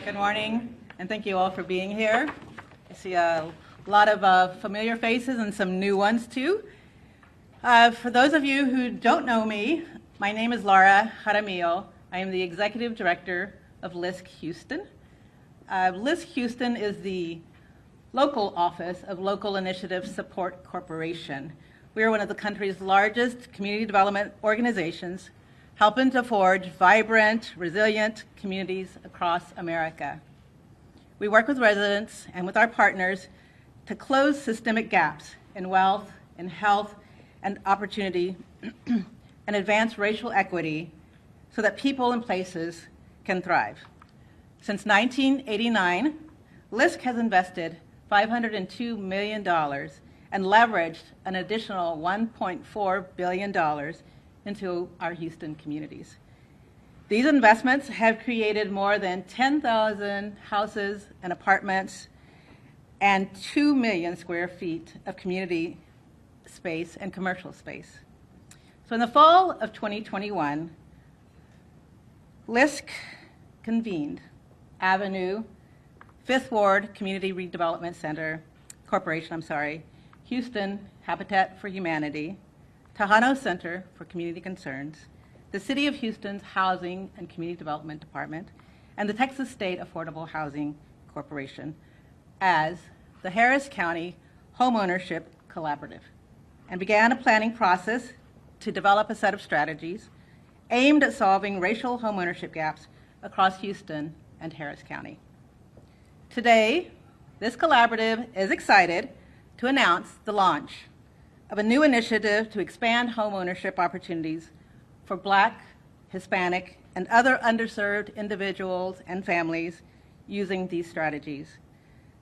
Good morning, and thank you all for being here. I see a lot of familiar faces and some new ones too. For those of you who don't know me, my name is Laura Jaramillo. I am the Executive Director of LISC Houston. LISC Houston is the local office of Local Initiative Support Corporation. We are one of the country's largest community development organizations, helping to forge vibrant, resilient communities across America. We work with residents and with our partners to close systemic gaps in wealth, in health, and opportunity, and advance racial equity so that people and places can thrive. Since 1989, LISC has invested $502 million and leveraged an additional $1.4 billion into our Houston communities. These investments have created more than 10,000 houses and apartments and 2 million square feet of community space and commercial space. So in the fall of 2021, LISC convened Avenue, Fifth Ward Community Redevelopment Center Corporation, Houston Habitat for Humanity, Tejano Center for Community Concerns, the City of Houston's Housing and Community Development Department, and the Texas State Affordable Housing Corporation as the Harris County Homeownership Collaborative, and began a planning process to develop a set of strategies aimed at solving racial homeownership gaps across Houston and Harris County. Today, this collaborative is excited to announce the launch of a new initiative to expand homeownership opportunities for Black, Hispanic, and other underserved individuals and families using these strategies.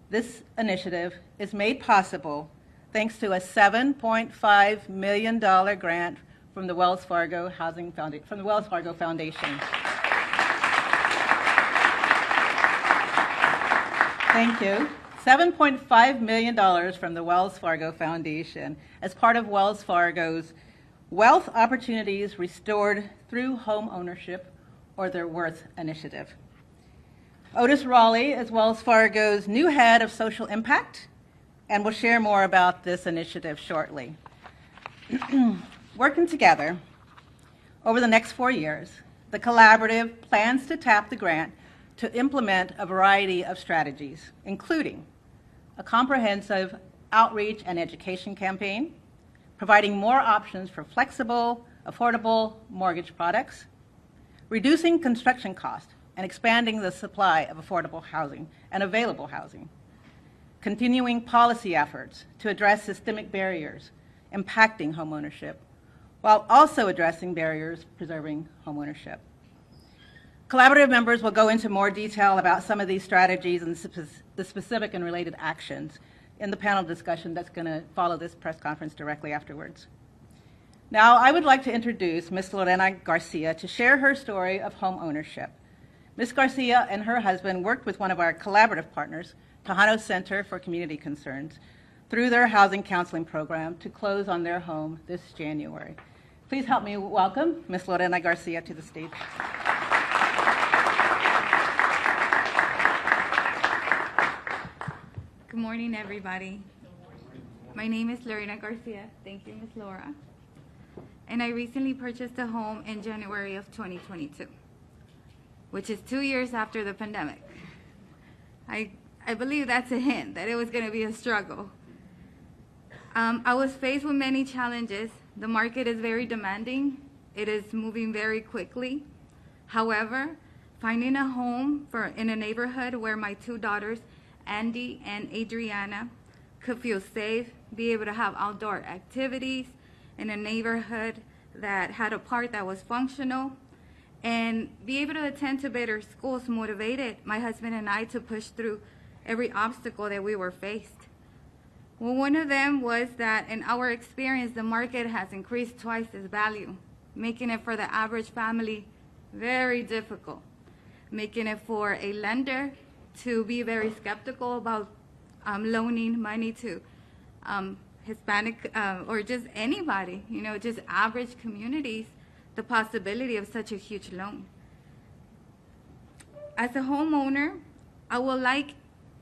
This initiative is made possible thanks to a $7.5 million grant from the Wells Fargo Foundation. Thank you. $7.5 million from the Wells Fargo Foundation as part of Wells Fargo's Wealth Opportunities Restored Through Home Ownership, or their Worth initiative. Otis Raleigh is Wells Fargo's new head of social impact and will share more about this initiative shortly. Working together over the next 4 years, the collaborative plans to tap the grant to implement a variety of strategies, including a comprehensive outreach and education campaign, providing more options for flexible, affordable mortgage products, reducing construction costs and expanding the supply of affordable housing and available housing, continuing policy efforts to address systemic barriers impacting homeownership, while also addressing barriers preserving homeownership. Collaborative members will go into more detail about some of these strategies and the specific and related actions in the panel discussion that's going to follow this press conference directly afterwards. Now, I would like to introduce Ms. Lorena Garcia to share her story of home ownership. Ms. Garcia and her husband worked with one of our collaborative partners, Tejano Center for Community Concerns, through their housing counseling program to close on their home this January. Please help me welcome Ms. Lorena Garcia to the stage. Good morning, everybody. My name is Lorena Garcia. Thank you, Ms. Laura. And I recently purchased a home in January of 2022, which is 2 years after the pandemic. I believe that's a hint that it was going to be a struggle. I was faced with many challenges. The market is very demanding. It is moving very quickly. However, finding a home in a neighborhood where my two daughters, Andy and Adriana, could feel safe, be able to have outdoor activities in a neighborhood that had a park that was functional, and be able to attend to better schools motivated my husband and I to push through every obstacle that we were faced. Well, one of them was that in our experience, the market has increased twice its value, making it for the average family very difficult, making it for a lender to be very skeptical about loaning money to Hispanic or just anybody, just average communities, the possibility of such a huge loan. As a homeowner, I would like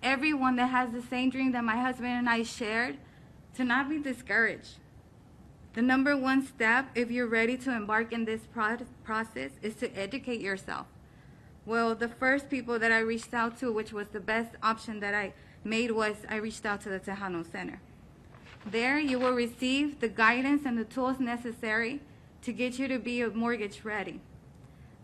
everyone that has the same dream that my husband and I shared to not be discouraged. The number one step, if you're ready to embark in this process, is to educate yourself. Well, the first people that I reached out to, which was the best option that I made, was I reached out to the Tejano Center. There you will receive the guidance and the tools necessary to get you to be mortgage ready.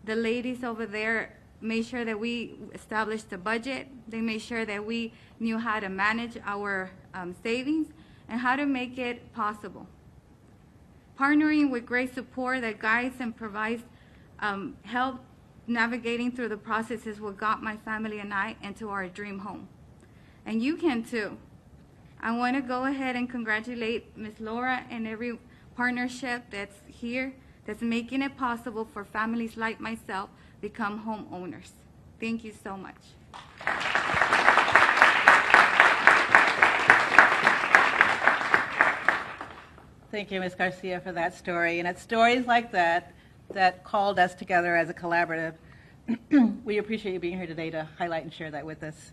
The ladies over there made sure that we established a budget. They made sure that we knew how to manage our savings and how to make it possible. Partnering with great support that guides and provides help navigating through the process is what got my family and I into our dream home. And you can too. I want to go ahead and congratulate Ms. Laura and every partnership that's here that's making it possible for families like myself become homeowners. Thank you so much. Thank you, Ms. Garcia, for that story. And it's stories like that that called us together as a collaborative. We appreciate you being here today to highlight and share that with us.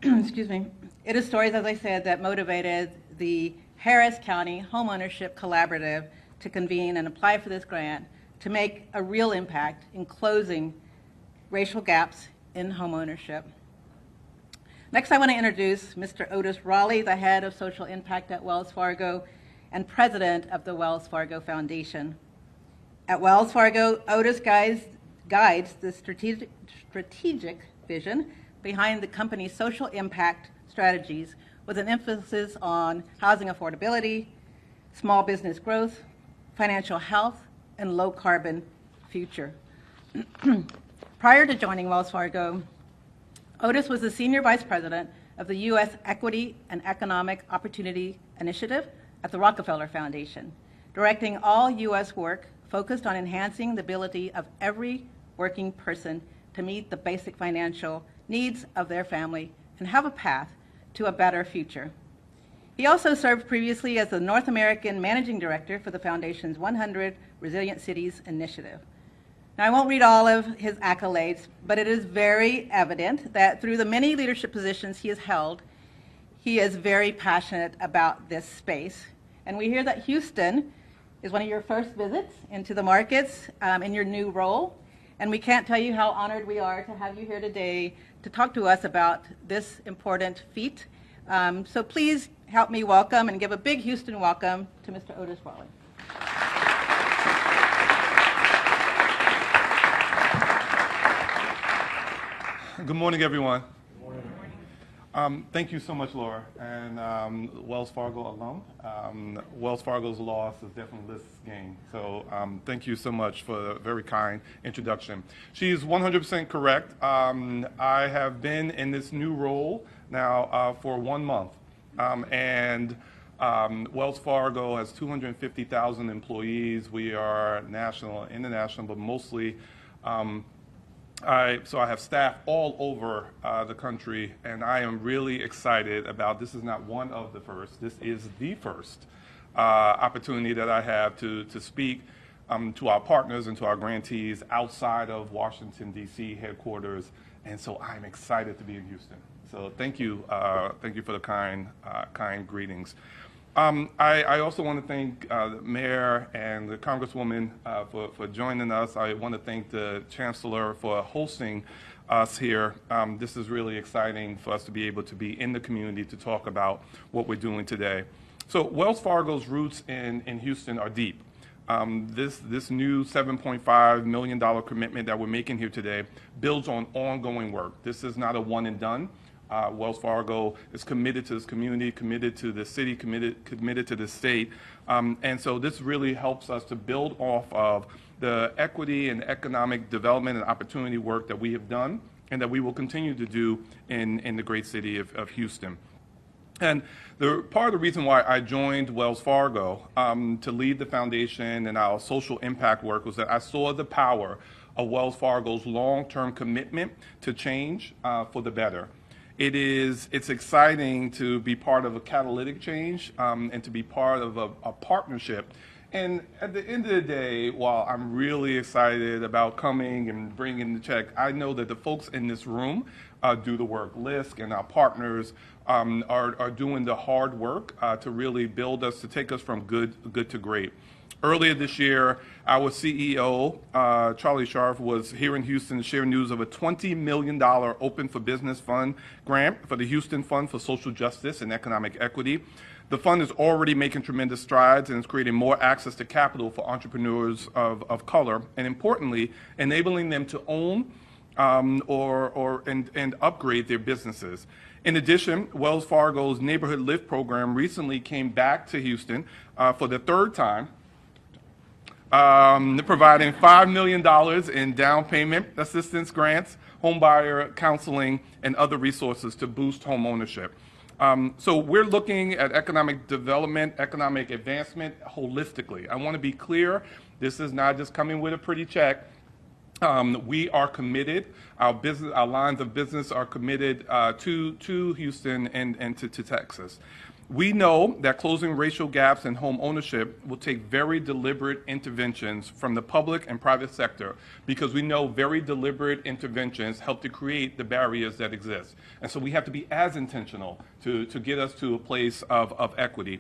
Excuse me. It is stories, as I said, that motivated the Harris County Homeownership Collaborative to convene and apply for this grant to make a real impact in closing racial gaps in homeownership. Next, I want to introduce Mr. Otis Raleigh, the head of social impact at Wells Fargo and president of the Wells Fargo Foundation. At Wells Fargo, Otis guides the strategic vision behind the company's social impact strategies with an emphasis on housing affordability, small business growth, financial health, and low-carbon future. Prior to joining Wells Fargo, Otis was the Senior Vice President of the U.S. Equity and Economic Opportunity Initiative at the Rockefeller Foundation, directing all U.S. work focused on enhancing the ability of every working person to meet the basic financial needs of their family and have a path to a better future. He also served previously as the North American Managing Director for the Foundation's 100 Resilient Cities Initiative. Now, I won't read all of his accolades, but it is very evident that through the many leadership positions he has held, he is very passionate about this space. And we hear that Houston is one of your first visits into the markets in your new role. And we can't tell you how honored we are to have you here today to talk to us about this important feat. So please help me welcome and give a big Houston welcome to Mr. Otis Raleigh. Good morning, everyone. Good morning. Thank you so much, Laura, and Wells Fargo alum. Wells Fargo's loss is definitely LISC's gain. So thank you so much for a very kind introduction. She's 100% correct. I have been in this new role now for 1 month. Wells Fargo has 250,000 employees. We are national, international, but mostly I have staff all over the country, and I am really excited about this. Is not one of the first. This is the first opportunity that I have to speak to our partners and to our grantees outside of Washington, D.C. headquarters, and so I'm excited to be in Houston. So thank you for the kind greetings. I also want to thank the mayor and the congresswoman for joining us. I want to thank the chancellor for hosting us here. This is really exciting for us to be able to be in the community to talk about what we're doing today. So Wells Fargo's roots in Houston are deep. This new $7.5 million commitment that we're making here today builds on ongoing work. This is not a one and done. Wells Fargo is committed to this community, committed to the city, committed to the state. And so this really helps us to build off of the equity and economic development and opportunity work that we have done and that we will continue to do in the great city of Houston. And part of the reason why I joined Wells Fargo to lead the foundation and our social impact work was that I saw the power of Wells Fargo's long-term commitment to change for the better. It's exciting to be part of a catalytic change and to be part of a partnership And at the end of the day, while I'm really excited about coming and bringing the check, I know that the folks in this room do the work. LISC and our partners are doing the hard work to really build us, to take us from good to great. Earlier this year, our CEO, Charlie Scharf, was here in Houston to share news of a $20 million Open for Business Fund grant for the Houston Fund for Social Justice and Economic Equity. The fund is already making tremendous strides and is creating more access to capital for entrepreneurs of color, and importantly, enabling them to own and upgrade their businesses. In addition, Wells Fargo's Neighborhood Lift program recently came back to Houston for the third time, providing $5 million in down payment assistance grants, homebuyer counseling, and other resources to boost home ownership. So we're looking at economic development, economic advancement holistically. I want to be clear, this is not just coming with a pretty check. We are committed, our lines of business are committed to Houston and to Texas. We know that closing racial gaps in home ownership will take very deliberate interventions from the public and private sector, because we know very deliberate interventions help to create the barriers that exist. And so we have to be as intentional to get us to a place of equity.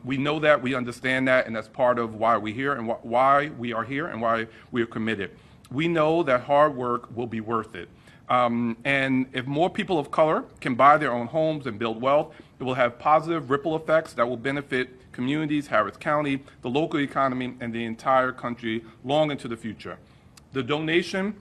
We know that, we understand that, and that's part of why we're here and why we are here and why we are committed. We know that hard work will be worth it. And if more people of color can buy their own homes and build wealth, it will have positive ripple effects that will benefit communities, Harris County, the local economy, and the entire country long into the future. The donation,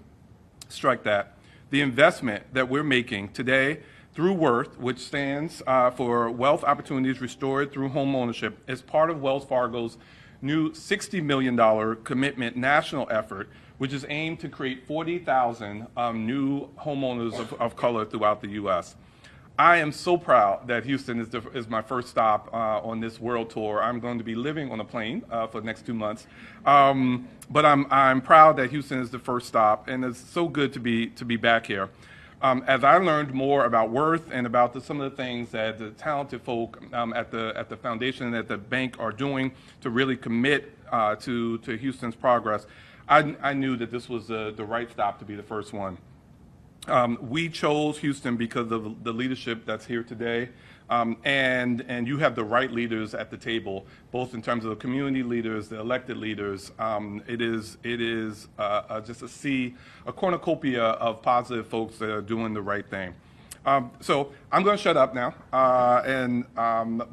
strike that. The investment that we're making today through Worth, which stands for Wealth Opportunities Restored Through Home Ownership, is part of Wells Fargo's new $60 million commitment national effort, which is aimed to create 40,000 new homeowners of color throughout the U.S. I am so proud that Houston is my first stop on this world tour. I'm going to be living on a plane for the next 2 months, but I'm proud that Houston is the first stop, and it's so good to be back here. As I learned more about Worth and about some of the things that the talented folk at the foundation and at the bank are doing to really commit to Houston's progress, I knew that this was the right stop to be the first one. We chose Houston because of the leadership that's here today, and you have the right leaders at the table, both in terms of the community leaders, the elected leaders. It is just a cornucopia of positive folks that are doing the right thing. So I'm going to shut up now,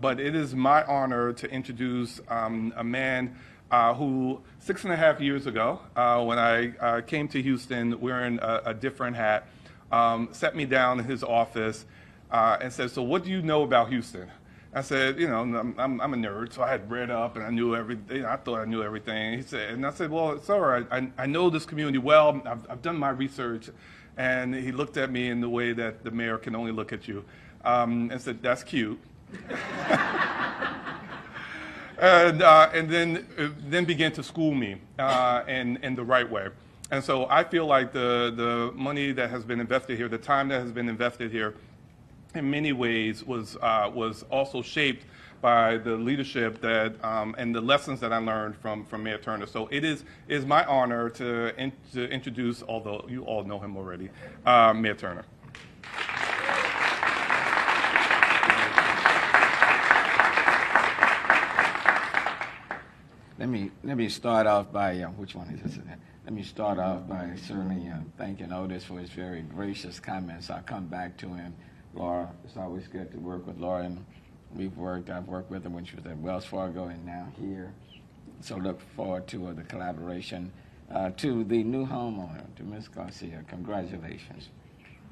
but it is my honor to introduce a man who 6.5 years ago, when I came to Houston wearing a different hat, sat me down in his office and said, "So what do you know about Houston?" I said, "You know, I'm a nerd, so I had read up and I knew everything. I thought I knew everything." He said, and I said, "Well, it's all right. I know this community well. I've done my research." And he looked at me in the way that the mayor can only look at you, and said, "That's cute." And then began to school me in the right way. And so I feel like the money that has been invested here, the time that has been invested here, in many ways was also shaped by the leadership that and the lessons that I learned from Mayor Turner. So it is my honor to introduce, although you all know him already, Mayor Turner. Let me start off by which one is this? Let me start off by certainly thanking Otis for his very gracious comments. I'll come back to him. Laura, it's always good to work with Laura, and I've worked with her when she was at Wells Fargo and now here. So look forward to the collaboration. To the new homeowner, to Ms. Garcia, congratulations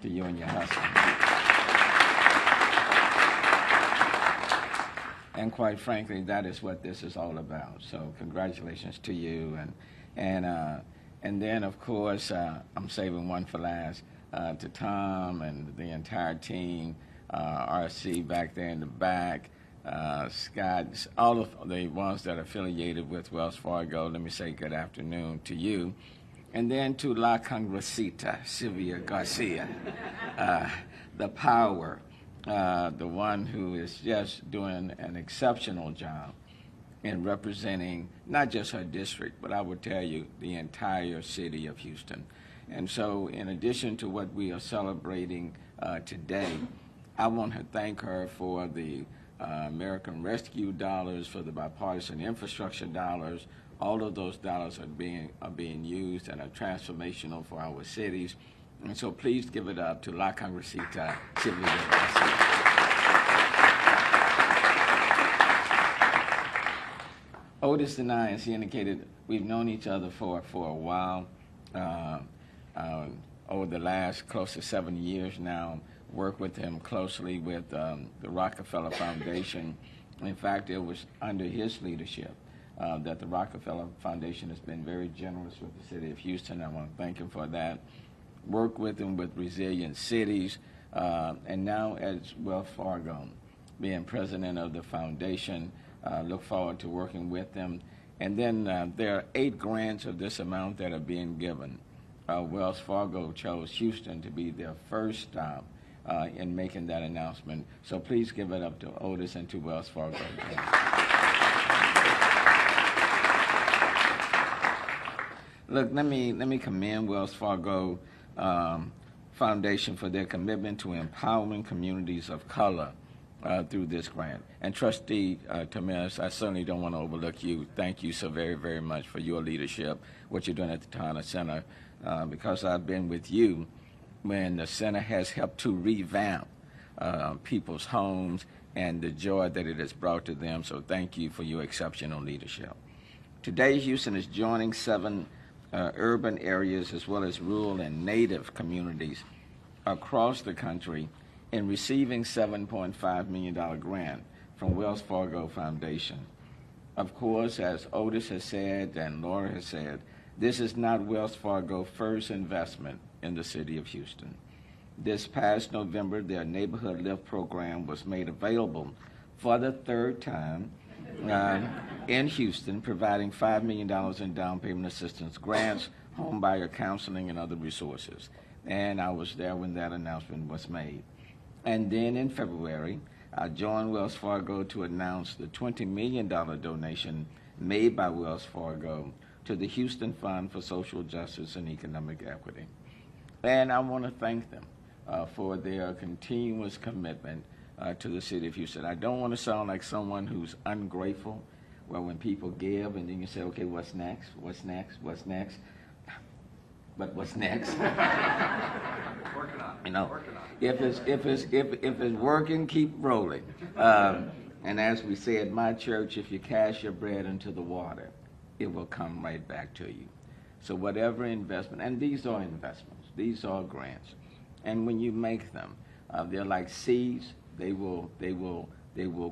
to you and your husband. And quite frankly, that is what this is all about. So congratulations to you, and then of course I'm saving one for last. To Tom and the entire team, RC back there in the back, Scott, all of the ones that are affiliated with Wells Fargo. Let me say good afternoon to you, and then to La Congresita Sylvia Garcia, the power. The one who is just doing an exceptional job in representing not just her district, but I would tell you the entire city of Houston. And so in addition to what we are celebrating today, I want to thank her for the American Rescue dollars, for the bipartisan infrastructure dollars. All of those dollars are being used and are transformational for our cities. And so please give it up to La Congresita Silvia Garcia. Otis and I, as he indicated, we've known each other for a while. Over the last close to 7 years now, worked with him closely with the Rockefeller Foundation. In fact, it was under his leadership that the Rockefeller Foundation has been very generous with the city of Houston. I want to thank him for that. Worked with him with Resilient Cities, and now as Wells Fargo, being president of the foundation. Look forward to working with them. And then there are 8 grants of this amount that are being given. Wells Fargo chose Houston to be their first stop in making that announcement. So please give it up to Otis and to Wells Fargo. Look, let me commend Wells Fargo Foundation for their commitment to empowering communities of color through this grant. And Trustee Tamis, I certainly don't want to overlook you. Thank you so very, very much for your leadership, what you're doing at the Tyler Center, because I've been with you when the center has helped to revamp people's homes and the joy that it has brought to them. So thank you for your exceptional leadership. Today, Houston is joining 7 urban areas as well as rural and native communities across the country in receiving $7.5 million grant from Wells Fargo Foundation. Of course, as Otis has said and Laura has said, this is not Wells Fargo's first investment in the city of Houston. This past November, their Neighborhood Lift program was made available for the 3rd time in Houston, providing $5 million in down payment assistance grants, home buyer counseling, and other resources. And I was there when that announcement was made. And then in February, I joined Wells Fargo to announce the $20 million donation made by Wells Fargo to the Houston Fund for Social Justice and Economic Equity. And I want to thank them for their continuous commitment to the city of Houston. I don't want to sound like someone who's ungrateful. Well, when people give and then you say, okay, what's next? What's next? What's next? But what's next? Working on it. You know, Working on if it's working, keep rolling. And as we say at my church, if you cast your bread into the water, it will come right back to you. So whatever investment, and these are investments, these are grants, and when you make them, they're like seeds. They will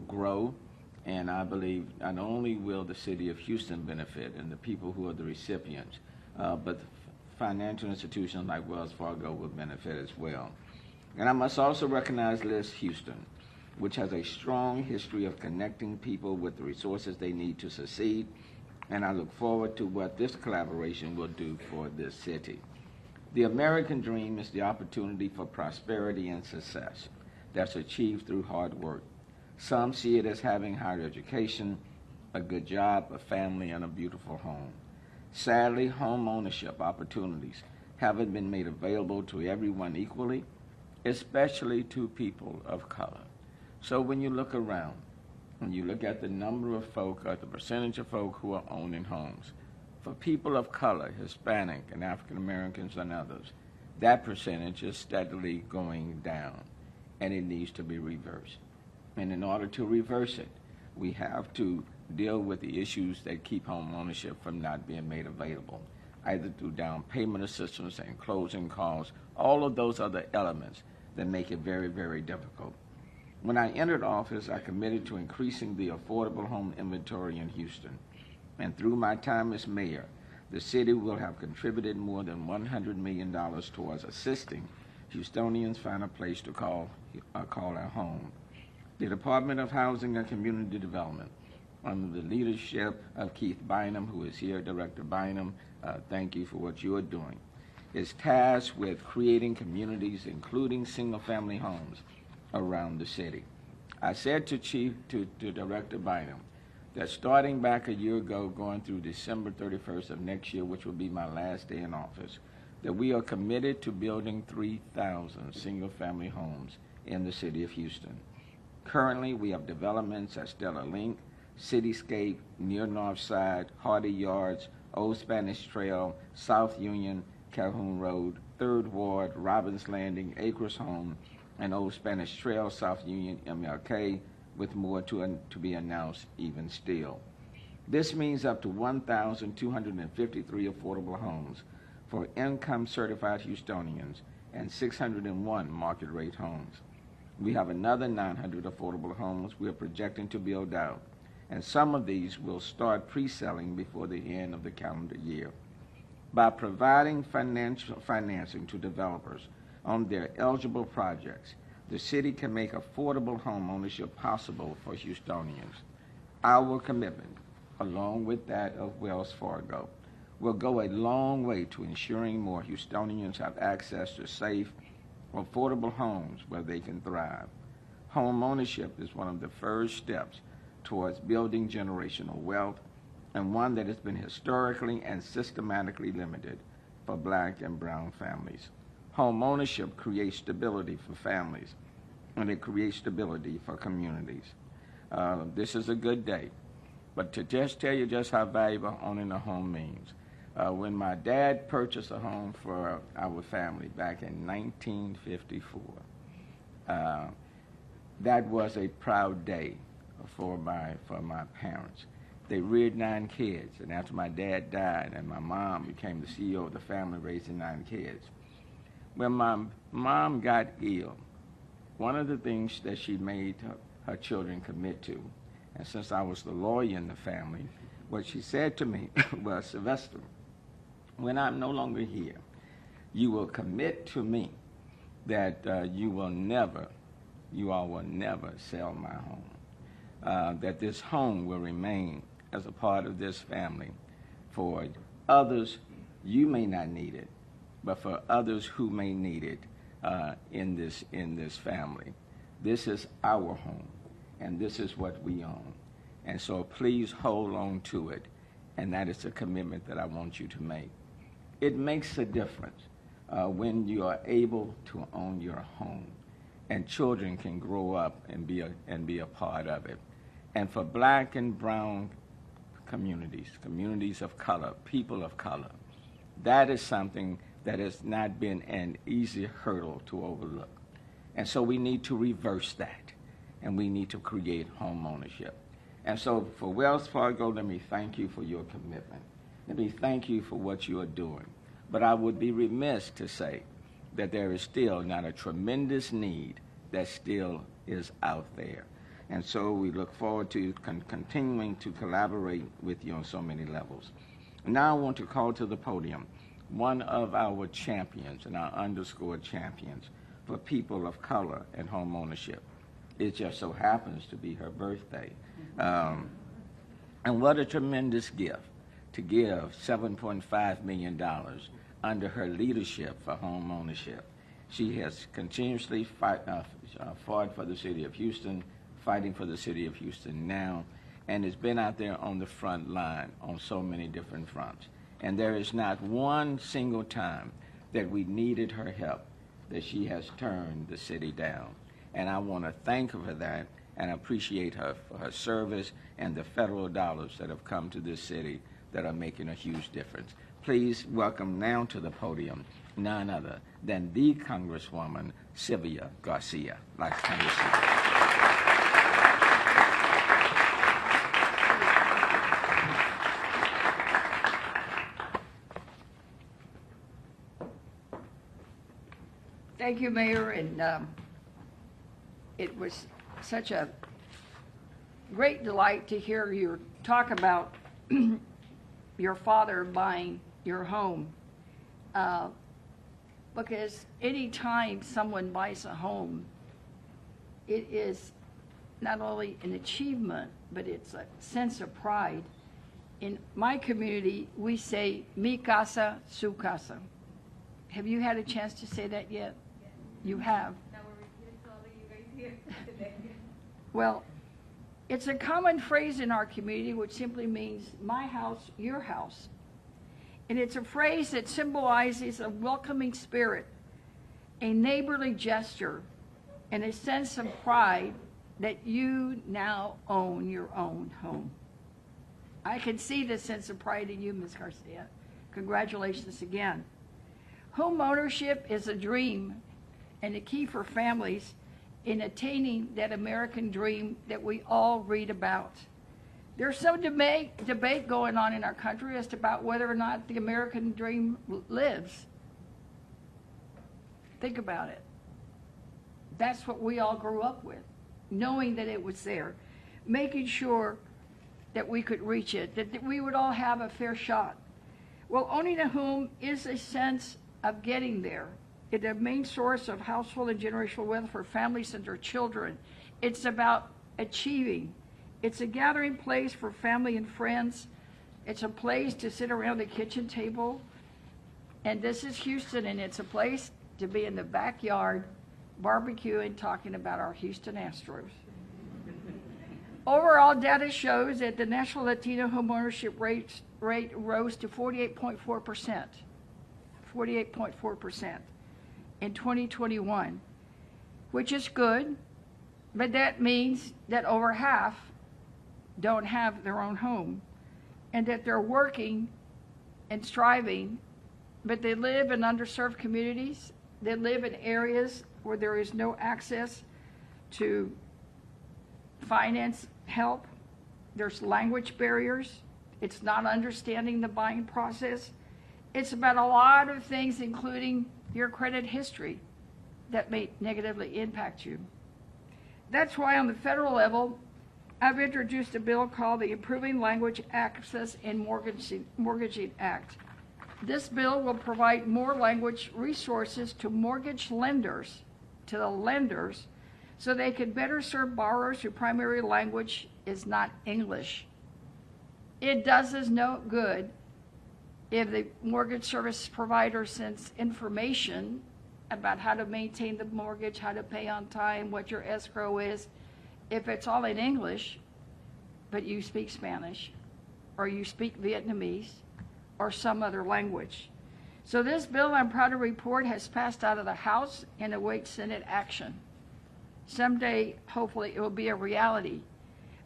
grow, and I believe not only will the city of Houston benefit and the people who are the recipients, but the financial institutions like Wells Fargo will benefit as well. And I must also recognize LISC Houston, which has a strong history of connecting people with the resources they need to succeed, and I look forward to what this collaboration will do for this city. The American dream is the opportunity for prosperity and success that's achieved through hard work. Some see it as having higher education, a good job, a family, and a beautiful home. Sadly, home ownership opportunities haven't been made available to everyone equally, especially to people of color. So when you look around, when you look at the number of folk, or the percentage of folk who are owning homes, for people of color, Hispanic and African Americans and others, that percentage is steadily going down, and it needs to be reversed. And in order to reverse it, we have to deal with the issues that keep home ownership from not being made available, either through down payment assistance and closing costs, all of those other elements that make it very, very difficult. When I entered office, I committed to increasing the affordable home inventory in Houston. And through my time as mayor, the city will have contributed more than $100 million towards assisting Houstonians find a place to call our home. The Department of Housing and Community Development, under the leadership of Keith Bynum, who is here, Director Bynum, thank you for what you are doing, is tasked with creating communities, including single-family homes, around the city. I said to Director Bynum that starting back a year ago, going through December 31st of next year, which will be my last day in office, that we are committed to building 3,000 single-family homes in the city of Houston. Currently, we have developments at Stella Link, Cityscape, near Northside, Hardy Yards, Old Spanish Trail, South Union, Calhoun Road, 3rd Ward, Robbins Landing, Acres Home, and Old Spanish Trail, South Union, MLK, with more to be announced even still. This means up to 1,253 affordable homes for income-certified Houstonians and 601 market-rate homes. We have another 900 affordable homes we are projecting to build out, and some of these will start pre-selling before the end of the calendar year. By providing financing to developers on their eligible projects, the city can make affordable home ownership possible for Houstonians. Our commitment, along with that of Wells Fargo, will go a long way to ensuring more Houstonians have access to safe, affordable homes where they can thrive. Home ownership is one of the first steps towards building generational wealth, and one that has been historically and systematically limited for Black and brown families. Home ownership creates stability for families, and it creates stability for communities. This is a good day, but to just tell you just how valuable owning a home means. When my dad purchased a home for our family back in 1954, that was a proud day for my parents. They reared 9 kids, and after my dad died and my mom became the CEO of the family, raising 9 kids. When my mom got ill, one of the things that she made her children commit to, and since I was the lawyer in the family, what she said to me was, Sylvester, when I'm no longer here, you will commit to me that you all will never sell my home, that this home will remain as a part of this family for others. You may not need it, but for others who may need it in this family. This is our home, and this is what we own. And so please hold on to it, and that is a commitment that I want you to make. It makes a difference when you are able to own your home, and children can grow up and be a part of it. And for Black and brown communities of color, people of color, that is something that has not been an easy hurdle to overlook. And so we need to reverse that, and we need to create home ownership. And so for Wells Fargo, let me thank you for your commitment. Let me thank you for what you are doing. But I would be remiss to say that there is still not a tremendous need that still is out there. And so we look forward to continuing to collaborate with you on so many levels. Now I want to call to the podium one of our champions and our underscore champions for people of color and home ownership. It just so happens to be her birthday. And what a tremendous gift to give $7.5 million under her leadership for home ownership. She has continuously fought for the city of Houston, fighting for the city of Houston now, and has been out there on the front line on so many different fronts. And there is not one single time that we needed her help that she has turned the city down. And I want to thank her for that and appreciate her for her service and the federal dollars that have come to this city that are making a huge difference. Please welcome now to the podium none other than the Congresswoman Sylvia Garcia. Thank you, Mayor, and it was such a great delight to hear you talk about your father buying your home, because any time someone buys a home, it is not only an achievement, but it's a sense of pride. In my community, we say, mi casa, su casa. Have you had a chance to say that yet? Yes. You have. Now we're repeating to all of you guys here today. Well, It's a common phrase in our community which simply means my house, your house. And it's a phrase that symbolizes a welcoming spirit, a neighborly gesture, and a sense of pride that you now own your own home. I can see the sense of pride in you, Ms. Garcia. Congratulations again. Home ownership is a dream and a key for families in attaining that American dream that we all read about. There's some debate going on in our country as to about whether or not the American dream lives. Think about it. That's what we all grew up with, knowing that it was there, making sure that we could reach it, that we would all have a fair shot. Well, owning a home is a sense of getting there. It's a main source of household and generational wealth for families and their children. It's about achieving. It's a gathering place for family and friends. It's a place to sit around the kitchen table. And this is Houston, and it's a place to be in the backyard, barbecuing, talking about our Houston Astros. Overall data shows that the national Latino homeownership rate rose to 48.4%. 48.4% in 2021, which is good, but that means that over half don't have their own home, and that they're working and striving, but they live in underserved communities. They live in areas where there is no access to finance help. There's language barriers. It's not understanding the buying process. It's about a lot of things, including your credit history, that may negatively impact you. That's why on the federal level, I've introduced a bill called the Improving Language Access in Mortgaging Act. This bill will provide more language resources to mortgage lenders, to the lenders, so they can better serve borrowers whose primary language is not English. It does us no good if the mortgage service provider sends information about how to maintain the mortgage, how to pay on time, what your escrow is, if it's all in English, but you speak Spanish, or you speak Vietnamese, or some other language. So this bill, I'm proud to report, has passed out of the House and awaits Senate action. Someday, hopefully, it will be a reality.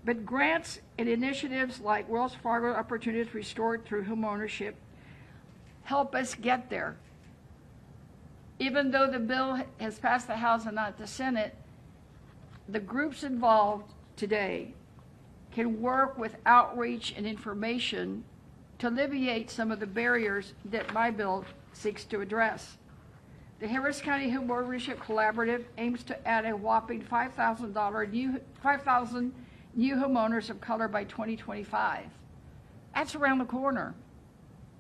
But grants and initiatives like Wells Fargo Opportunities Restored through Homeownership help us get there. Even though the bill has passed the House and not the Senate, the groups involved today can work with outreach and information to alleviate some of the barriers that my bill seeks to address. The Harris County Homeownership Collaborative aims to add a whopping 5,000 new homeowners of color by 2025. That's around the corner.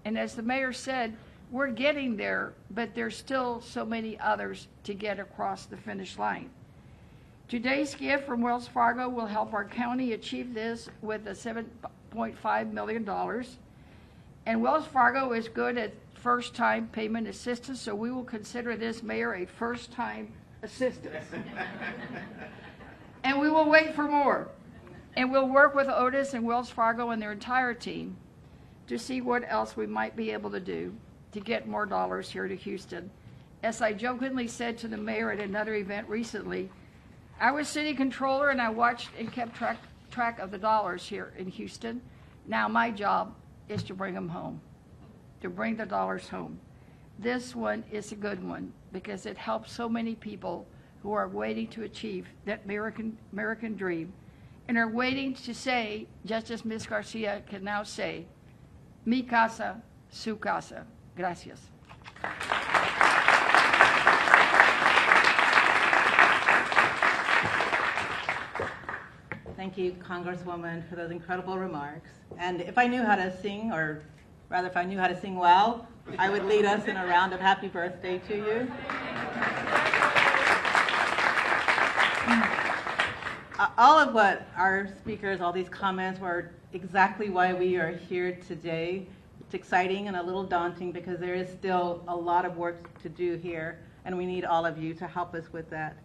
And as the mayor said, we're getting there, but there's still so many others to get across the finish line. Today's gift from Wells Fargo will help our county achieve this with a $7.5 million. And Wells Fargo is good at first-time payment assistance, so we will consider this mayor a first-time assistance. And we will wait for more. And we'll work with Otis and Wells Fargo and their entire team to see what else we might be able to do to get more dollars here to Houston. As I jokingly said to the mayor at another event recently, I was city controller and I watched and kept track of the dollars here in Houston. Now my job is to bring them home, to bring the dollars home. This one is a good one because it helps so many people who are waiting to achieve that American dream and are waiting to say, just as Ms. Garcia can now say, mi casa, su casa. Gracias. Thank you, Congresswoman, for those incredible remarks. And if I knew how to sing, or rather if I knew how to sing well, I would lead us in a round of happy birthday to you. All of what our speakers, all these comments were exactly why we are here today. It's exciting and a little daunting because there is still a lot of work to do here, and we need all of you to help us with that.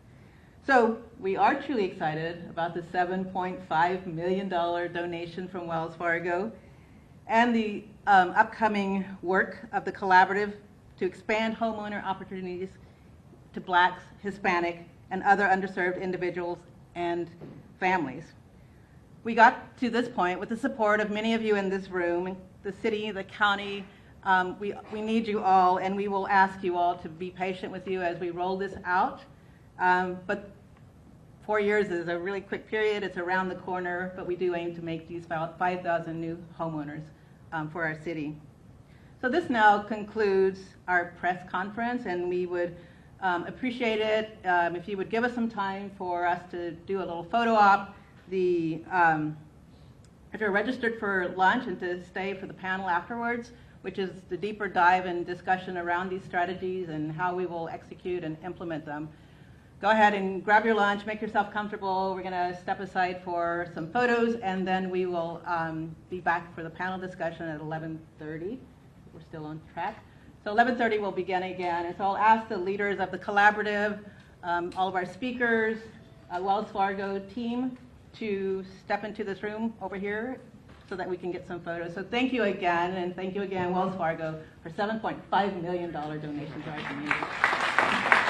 So we are truly excited about the $7.5 million donation from Wells Fargo and the upcoming work of the collaborative to expand homeowner opportunities to Blacks, Hispanic, and other underserved individuals and families. We got to this point with the support of many of you in this room, the city, the county. We need you all, and we will ask you all to be patient with you as we roll this out. But 4 years is a really quick period. It's around the corner, but we do aim to make these 5,000 new homeowners for our city. So this now concludes our press conference, and we would appreciate it if you would give us some time for us to do a little photo op. If you're registered for lunch and to stay for the panel afterwards, which is the deeper dive and discussion around these strategies and how we will execute and implement them. Go ahead and grab your lunch, make yourself comfortable. We're going to step aside for some photos, and then we will be back for the panel discussion at 11:30. We're still on track. So 11:30 we'll begin again. And so I'll ask the leaders of the collaborative, all of our speakers, Wells Fargo team to step into this room over here so that we can get some photos. So thank you again, and thank you again, Wells Fargo, for $7.5 million donation to our community.